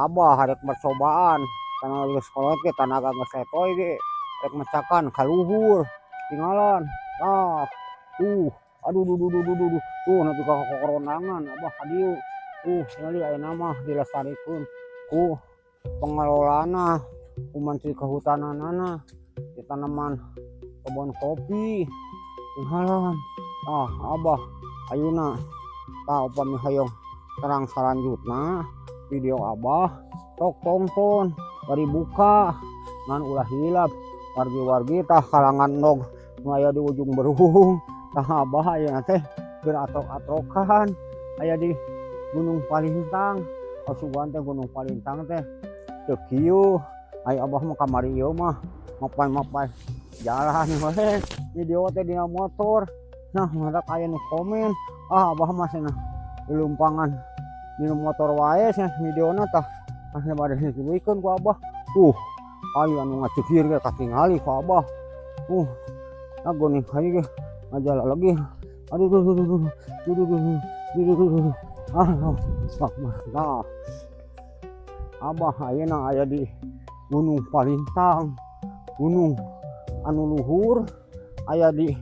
Abah harek percobaan karena geus kolot ge tanaga geus letoy ge rek mecakan ka luhur tinggalan aduh nanti ka koronangan abah ka dieu ningali ayeuna mah dilestarikeun ku pengelolana ku Menteri Kehutananana di tanaman kebun kopi tinggalan abah ayeuna upami hayong terang salanjutna video abah sok tonton bari buka ngan ulah hilap wargi-wargi tah kalangan nog nu aya di ujung berung tah abah ayeuna teh keur atrok-atrokan aya di Gunung Palintang asugan teh Gunung Palintang teh teu kieu aya abah mah kamari ieu mah mapai jalan we video teh dina motor nah ngadak aya nu komen abah mah cenah lumpangan dina motor wae cenah videona tah asa bade dituikeun ku abah ayo anu ngacikir ge katingali ku abah geuning hayu ge ngajala lagi aduh nah abah ayeuna aya di Gunung Palintang gunung anu luhur aya di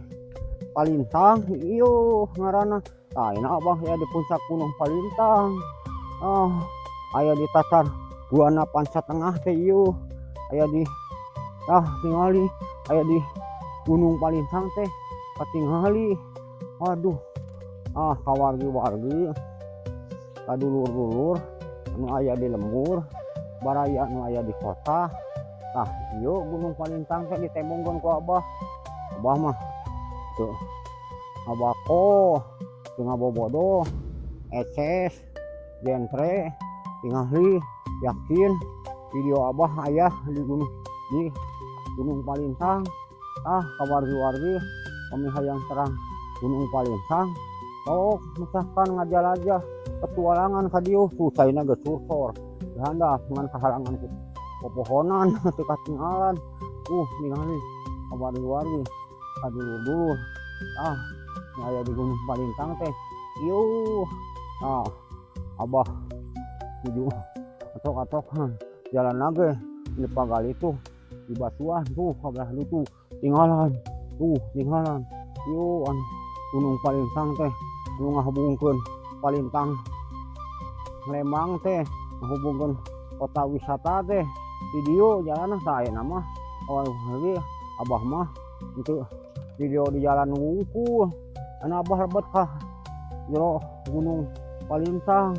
Palintang ieu ngaranna ayeuna abah aya di puncak Gunung Palintang aya di tatar 2,5 teh ieu aya di tingali aya di Gunung Palintang teh katingali aduh kawargi-wargi kadulur-dulur anu aya di lembur baraya anu aya di kota ieu Gunung Palintang teh ditembongkeun ku abah mah teu ngabako teu ngabobodoh eces jentre tingali yakin video abah aya di Gunung Palintang kawargi-wargi kami hayang terang Gunung Palintang sok misalkan ngajalajah petualangan ka dieu caina geus sursor dihandap ngan kahalangan ku pepohonan teu katinggalan ningali kawargi-wargi kadulur-dulur aya di Gunung Palintang teh ieu abah nuju atok-atokan jalan lage di pagali tuh di batuan kabelah itu tinggalan ieu Gunung Palintang teh anu ngahubungkeun Palintang Lembang teh ngahubungkeun kota wisata teh di dieu jalanna tah ayeuna mah lagi abah mah itu video di jalan wungkul anu abah rebet ka jero Gunung Palintang